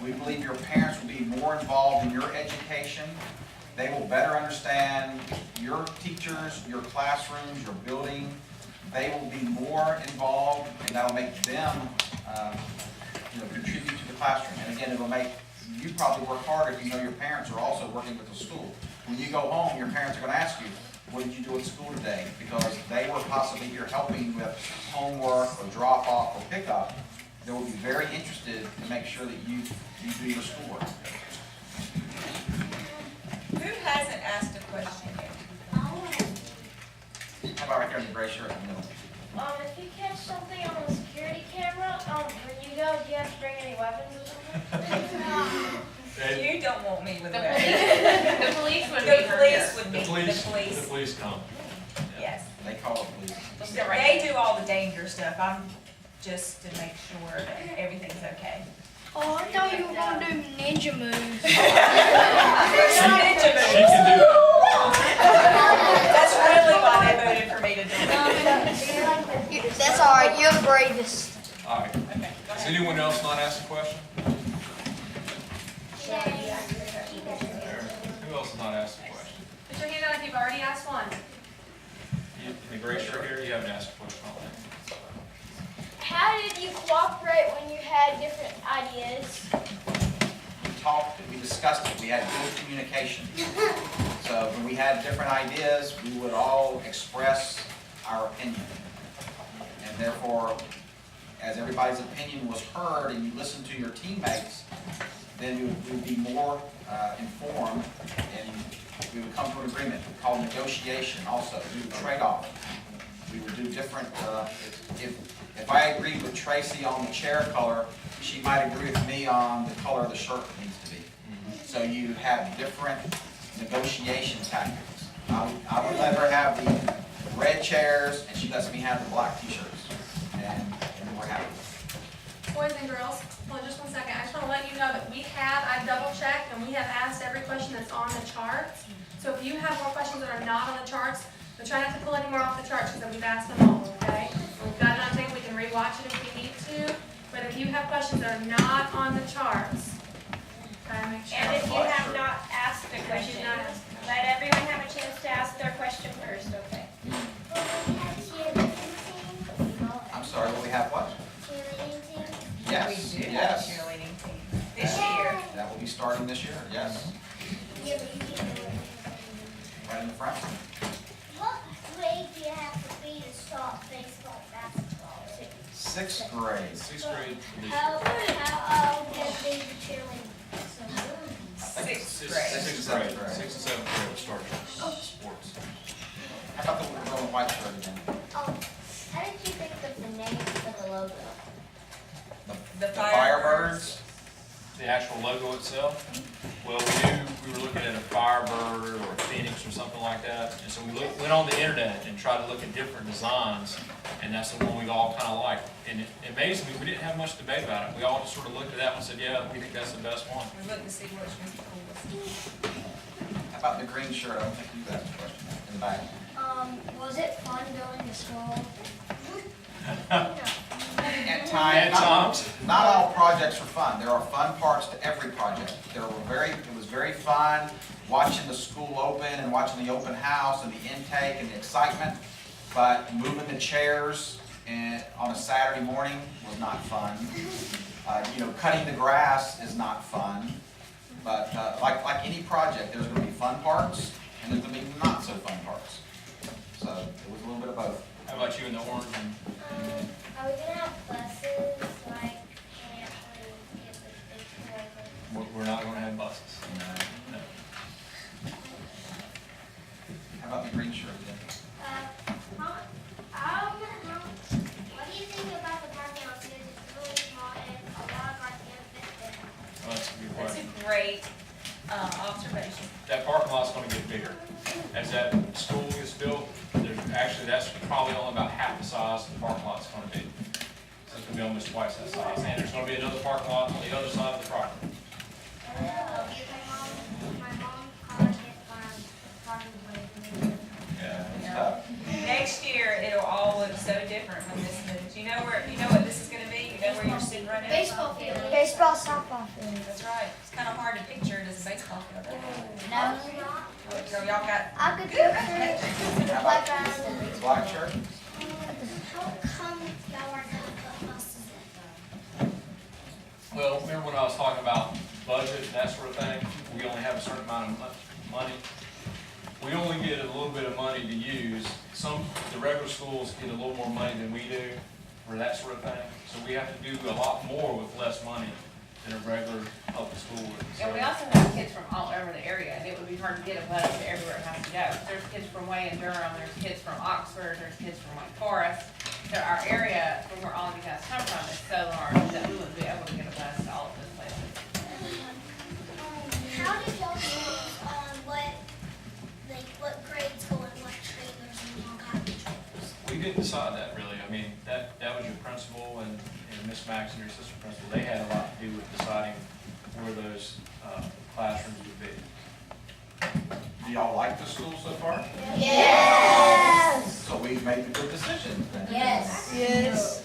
We believe your parents will be more involved in your education. They will better understand your teachers, your classrooms, your building. They will be more involved, and that'll make them contribute to the classroom. And again, it'll make you probably work harder if you know your parents are also working with the school. When you go home, your parents are going to ask you, what did you do at school today? Because they were possibly here helping with homework or drop off or pick up. They will be very interested to make sure that you do your schoolwork. Who hasn't asked a question yet? How about right there in the gray shirt in the middle? If you catch something on the security camera, when you go, do you have to bring any weapons or something? You don't want me with The that. the police would be The for police here. would The be, police, the police come. yes. They call it police. They'll sit right They do all the danger stuff. I'm just to make sure that everything's okay. Oh, I thought you were gonna do ninja moves. Ninja She moves. can do it. That's really why they voted for me to do it. That's alright, you're the bravest. All right. Okay, go Does ahead. anyone else not ask a question? Who else has not asked a question? Put your hand out if you've already asked one. You, in the gray shirt here, you haven't asked a question all day. How did you cooperate when you had different ideas? We talked, we discussed it, we had good communication. So So when we had different ideas, we would all express our opinion. And therefore, as everybody's opinion was heard and you listened to your teammates, then we would be more informed and we would come to an agreement called negotiation also. We would trade off. We would do different, if I agreed with Tracy on the chair color, she might agree with me on the color of the shirt needs to be. So you have different negotiation tactics. I would let her have the red chairs and she lets me have the black t-shirts. And we're happy. Boys and girls, hold on just 1 second. I just want to let you know that I double checked and we have asked every question that's on the charts. So if you have more questions that are not on the charts, but try not to pull any more off the charts because we've asked them all, okay? We've got it on tape, we can rewatch it if we need to. But if you have questions that are not on the charts, try to make sure. And if you have not asked a question, let everyone have a chance to ask their question first, okay? I'm sorry, will we have what? Yes, We do have a yes. cheerleading team this year. That will be starting this year, yes. Right in the front. What grade do you have to be to start baseball, basketball? 6th grade. 6th grade. How old can be the cheerleading? Sixth grade. 6th and 7th grade. 6th and 7th grade will start sports. How about the girl in white shirt again? How did you think of the name for the logo? The Firebirds. The actual logo itself, well, we were looking at a Firebird or a Phoenix or something like that, and so we went on the internet and tried to look at different designs, and that's the one we all kind of liked. And amazingly, we didn't have much debate about it. We all just sort of looked at that one and said, yeah, we think that's the best one. We looked to see which was the coolest. How about the green shirt? I don't think you asked a question in the back. Was it fun going to school? At At times, times. not all projects are fun. There are fun parts to every project. It was very fun watching the school open and watching the open house and the intake and the excitement. But moving the chairs on a Saturday morning was not fun. Cutting the grass is not fun. But like any project, there's going to be fun parts and there's going to be not so fun parts. So it was a little bit of both. How about you in the orange? Are we gonna have buses, like, can we actually get the big vehicle? We're not going to have buses. No. How about the green shirt again? What do you think about the parking lot? Because it's really small and a lot of cars can't fit there. Well, that's a good That's question. a great observation. That parking lot's going to get bigger. As that school gets built, that's probably only about half the size the parking lot's going to be. So it's going to be almost twice that size. And there's going to be another parking lot on the other side of the property. My mom called it parking place. Yeah, it's Yeah. tough. Next year, it'll all look so different when this moves. You know what this is gonna be? You know where you're sitting right now? Baseball field. Baseball, softball field. That's right. It's kind of hard to picture it as a baseball field. No. So y'all got, I could picture it the playground. The black shirt? How come y'all aren't gonna put buses in? Well, remember when I was talking about budget and that sort of thing? We only have a certain amount of money. We only get a little bit of money to use. The regular schools get a little more money than we do for that sort of thing. So we have to do a lot more with less money than a regular public school would. And we also have kids from all over the area, and it would be hard to get a bus to everywhere it has to go. There's kids from way in Durham, there's kids from Oxford, there's kids from Wake Forest. So our area, from where all of you guys come from, is so large that we wouldn't be able to get a bus to all of those places. How did y'all choose what grades go in what trailers and what kind of trailers? We didn't decide that really. I mean, that was your principal and Miss Max and your assistant principal. They had a lot to do with deciding where those classrooms would be. Do y'all like the school so far? Yes. So we've made the good decision then. Yes. Yes.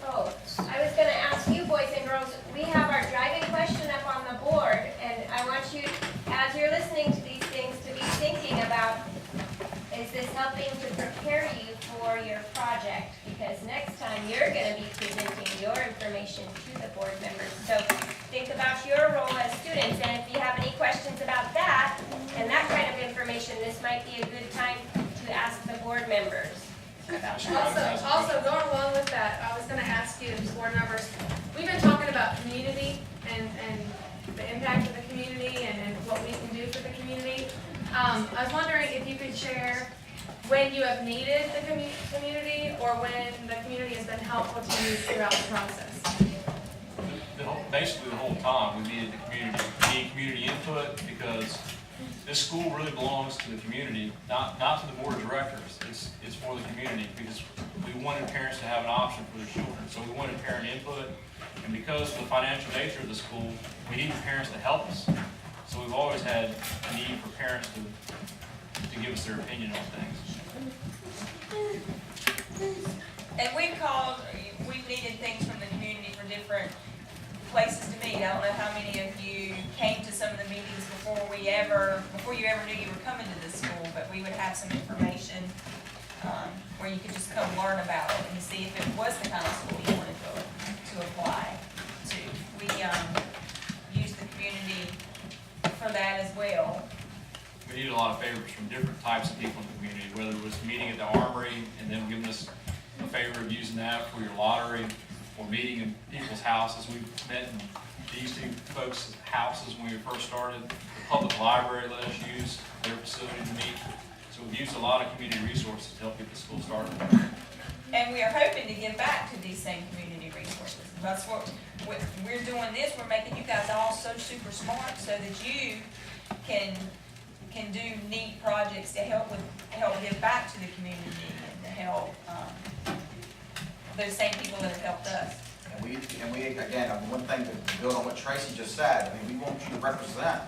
Oh, I was gonna ask you boys and girls, we have our driving question up on the board, and I want you, as you're listening to these things, to be thinking about, is this helping to prepare you for your project? Because next time you're gonna be presenting your information to the board members. So think think about your role as students, and if you have any questions about that and that kind of information, this might be a good time to ask the board members about that. Also going along with that, I was gonna ask you, board members, we've been talking about community and the impact of the community and what we can do for the community. I was wondering if you could share when you have needed the community or when the community has been helpful to you throughout the process. Basically the whole time, we needed community input, because this school really belongs to the community, not to the board of directors. It's for the community, because we wanted parents to have an option for their children. So we wanted parent input, and because of the financial nature of the school, we needed parents to help us. So we've always had a need for parents to give us their opinion on things. And we've needed things from the community for different places to meet. I don't know how many of you came to some of the meetings before you ever knew you were coming to this school, but we would have some information where you could just come learn about it and see if it was the kind of school you wanted to apply to. We use the community for that as well. We needed a lot of favors from different types of people in the community, whether it was meeting at the Armory and them giving us a favor of using that for your lottery, or meeting in people's houses. We met in these two folks' houses when we first started. The public library let us use their facility to meet. So we've used a lot of community resources to help get the school started. And we are hoping to give back to these same community resources. That's what we're doing this. We're making you guys all so super smart so that you can do neat projects to help give back to the community and to help those same people that have helped us. And we again, one thing to build on what Tracy just said, I mean, we want you to represent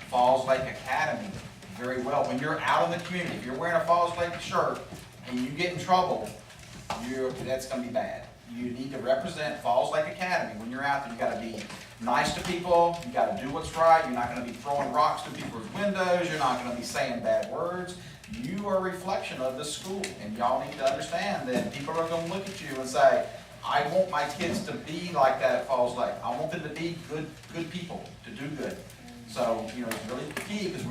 Falls Lake Academy very well. When you're out in the community, if you're wearing a Falls Lake shirt and you get in trouble, that's gonna be bad. You need to represent Falls Lake Academy. When you're out there, you gotta be nice to people, you gotta do what's right, you're not gonna be throwing rocks through people's windows, you're not gonna be saying bad words. You are a reflection of the school, and y'all need to understand that people are gonna look at you and say, I want my kids to be like that at Falls Lake. I want them to be good people, to do good. So, you know, it's really key, because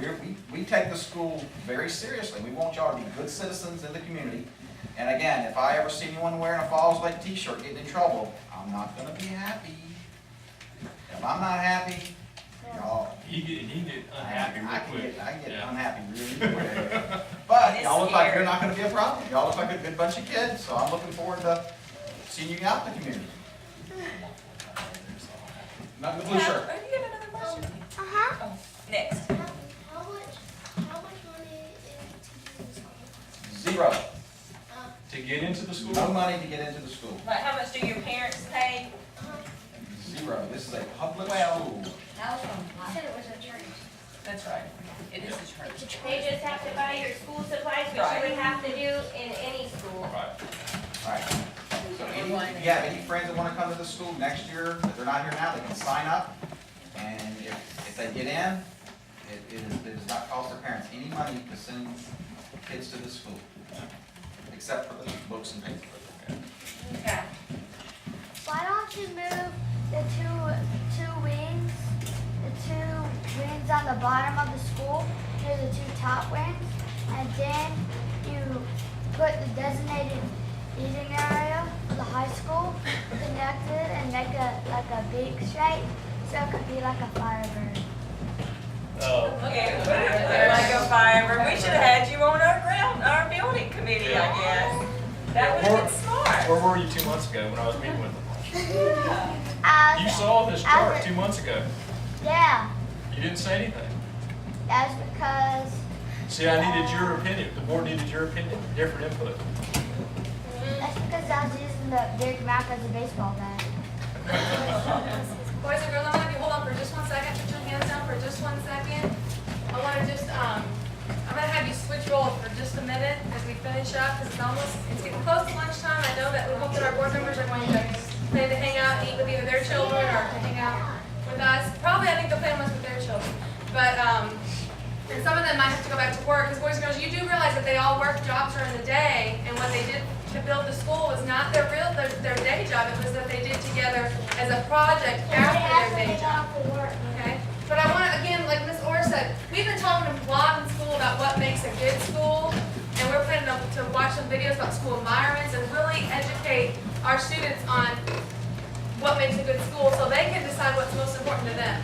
we take the school very seriously. We want y'all to be good citizens in the community. And again, if I ever see anyone wearing a Falls Lake t-shirt getting in trouble, I'm not gonna be happy. If I'm not happy, y'all. He get unhappy real quick. I get Yeah. unhappy really quick. But y'all look like you're not gonna be a problem. Y'all look like a good bunch of kids, so I'm looking forward to seeing you out in the community. Not in the blue shirt. Oh, you have another question? Uh-huh. Oh, next. How much money is to do this? Zero. To get into the school? No money to get into the school. Like, how much do your parents pay? Zero. This is a public Well, school. You said it was a church. That's right. It is a church. They just have to buy your school supplies, which you would have to do in any school. Right. All right. So if you have any friends that wanna come to the school next year, if they're not here now, they can sign up. And if they get in, it does not cost their parents any money to send kids to the school, except for the books and paper. Okay. Why don't you move the two wings on the bottom of the school near the two top wings, and then you put the designated eating area for the high school connected and make a big shape so it could be like a Firebird. Okay, like a fiber. We should have had you on our building committee, I guess. That would have been smart. Where were you 2 months ago when I was meeting with them? As- You saw this chart 2 months ago. Yeah, You didn't say anything. that's because See, I needed your opinion. The board needed your opinion, different input. I was using the big map as a baseball bat. Boys and girls, I want you to hold on for just 1 second. Put your hands down for just 1 second. I want to just, I'm going to have you switch roles for just a minute as we finish up, because it's getting close to lunchtime. I know that we hope that our board members are going to plan to hang out and eat with either their children or to hang out with us. Probably, I think they'll plan with their children. But, and some of them might have to go back to work, because boys and girls, you do realize that they all work jobs during the day, and what they did to build the school was not their day job, it was that they did together as a project after their day job. Okay? But I want to, again, like Ms. Orr said, we've been talking a lot in school about what makes a good school, and we're planning to watch some videos about school environments and really educate our students on what makes a good school so they can decide what's most important to them.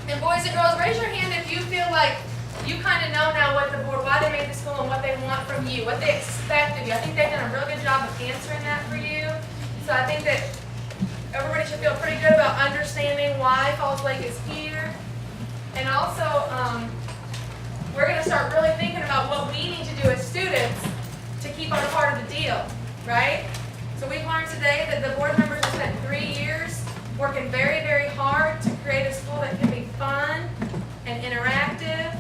And boys and girls, raise your hand if you feel like you kind of know now what the board, why they made the school and what they want from you, what they expect of you. I think they've done a real good job of answering that for you. So I think that everybody should feel pretty good about understanding why Falls Lake is here. And also, we're going to start really thinking about what we need to do as students to keep our part of the deal, right? So we've learned today that the board members have spent 3 years working very, very hard to create a school that can be fun and interactive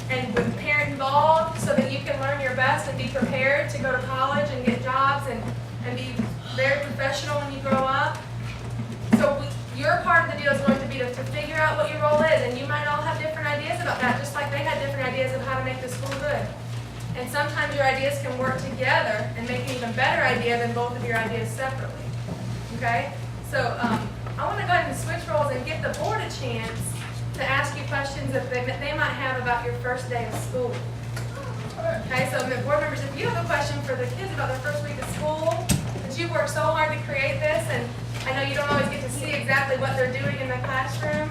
and with parent involved so that you can learn your best and be prepared to go to college and get jobs and be very professional when you grow up. So your part of the deal is going to be to figure out what your role is, and you might all have different ideas about that, just like they had different ideas of how to make the school good. And sometimes your ideas can work together and make an even better idea than both of your ideas separately. Okay? So I want to go ahead and switch roles and give the board a chance to ask you questions that they might have about your first day of school. Okay, so the board members, if you have a question for the kids about their first week of school, since you've worked so hard to create this, and I know you don't always get to see exactly what they're doing in the classroom,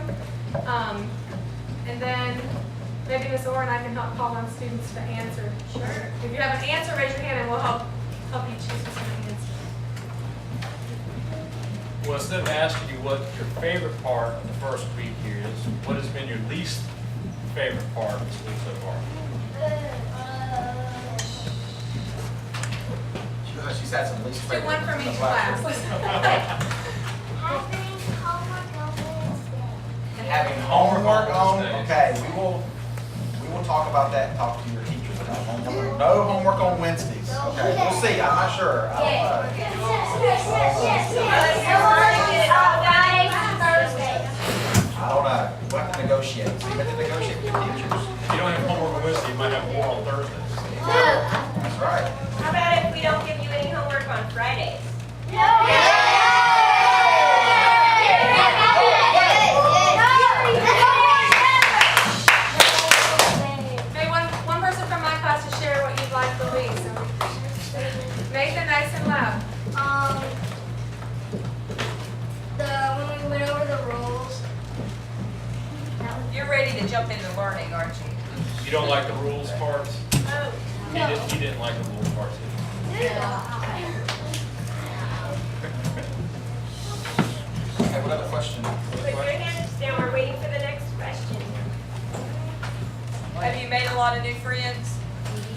and then maybe Ms. Orr and I can help call on students to answer. Sure. If you have an answer, raise your hand and we'll help you choose some answer. Well, instead of asking you what your favorite part of the first week here is, what has been your least favorite part of the school so far? She's had some least Do favorite. one from in the each class. Having homework on, okay, we will talk about that and talk to your teachers about homework. No homework on Wednesdays, okay, we'll see, I'm not sure. I don't know. I don't know, we'll have to negotiate, so you have to negotiate with your teachers. If you don't have homework on Wednesday, you might have more on Thursdays. That's right. How about if we don't give you any homework on Fridays? Maybe one person from my class to share what you'd like the least. Nathan, nice and loud. When we went over the rules. You're ready to jump into learning, aren't you? You don't like the rules parts? Oh. He didn't like the rules parts either. Okay, what other question? Put your hands down, we're waiting for the next question. Have you made a lot of new friends?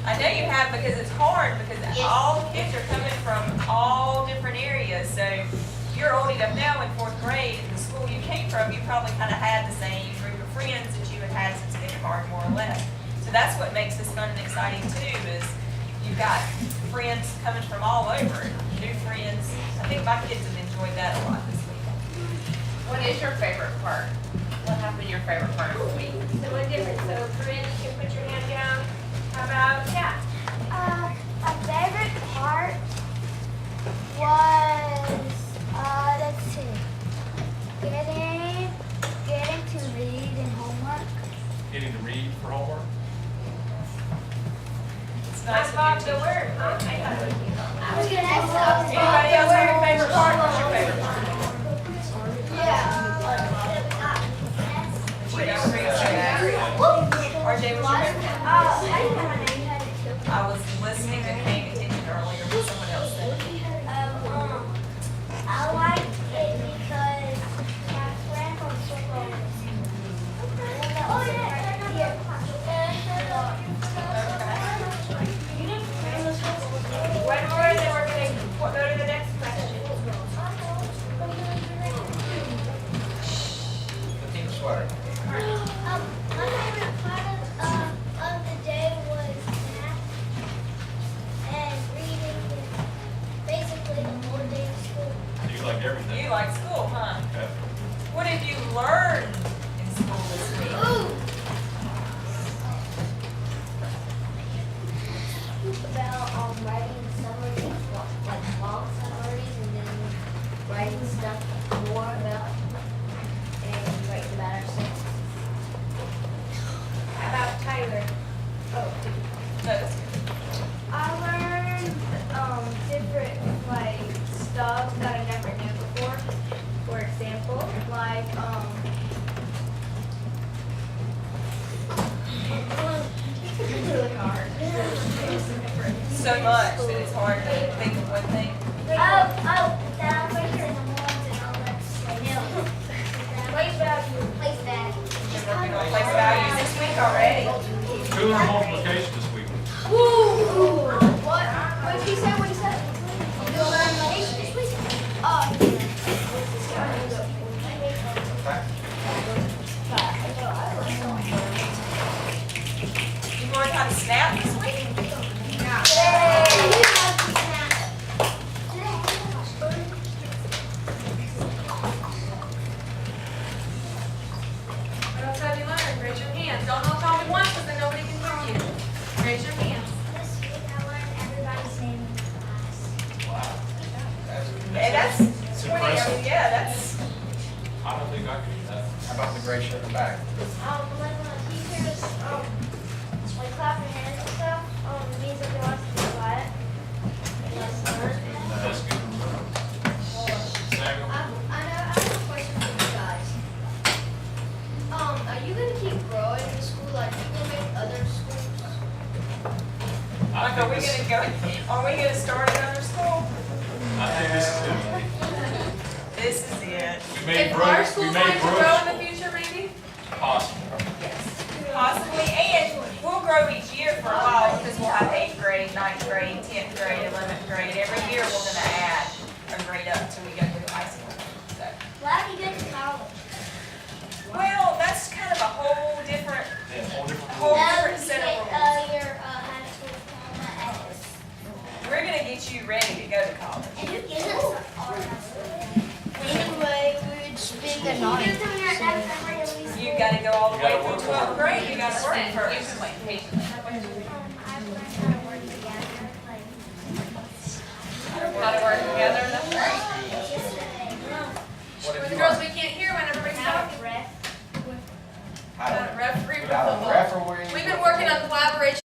I know you have because it's hard because all the kids are coming from all different areas. So you're old enough now in 4th grade, in the school you came from, you probably kind of had the same group of friends that you had since kindergarten, more or less. So that's what makes this fun and exciting too, is you've got friends coming from all over, new friends. I think my kids have enjoyed that a lot this week. What is your favorite part? What happened your favorite part of the week? Someone different, so Corinne, you can put your hand down. How about, yeah? My favorite part was, let's see, getting to read and homework. Getting to read for homework? It's nice Bob, of the you to word. Okay. I was gonna ask. Anybody else have a favorite part? What's your favorite part? RJ, what's your favorite part? I was listening and paying attention earlier when someone else said. I like it because my friend from school. One more, and then we're gonna go to the next question. The team sweater. My favorite part of the day was math and reading and basically the whole day of school. You like everything? You like school, huh? Okay. What have you learned in school this week? About writing summary much that it's hard to think of one thing. That place in the ones and all that stuff. Place value. Place value. Been working on place values this week already. Who learned multiplication this week? What? What did you say? What did you say? You learned Malaysian this week? You learned how to snap this week? What else have you learned? Raise your hands. Don't all tell me once, because then nobody can hear you. Raise your hands. This week I learned everybody's name in class. And that's It's 20, impressive. yeah, that's, I don't think I could do that. How about the gray shirt in the back? Like when the teachers, like clap your hands and stuff, it means that they want us to be quiet. Yes, sir. That's good to remember. Samuel? I have a question for you guys. Are you gonna keep growing in school? Like, you gonna make other schools? like, are we gonna start another school? I think this is it. This is it. We may If grow, our we school's may going to grow grow in the future, maybe? possible. Possibly, and we'll grow each year for a while because we'll have 8th grade, 9th grade, 10th grade, 11th grade. Every year we're gonna add a grade up until we get to high school. So, Why do you go to college? well, that's kind of a whole different set of rules. Your high school diploma as. We're gonna get you ready to go to college. And who gives us our high school? Anyway, we'd spend the night. You gotta go all the You way gotta through work 12th grade, you gotta work You first. can wait patiently. How to work together, that's right. We're the girls we can't hear when everybody's talking. How Got a referee. to referee. We've been working on collaboration.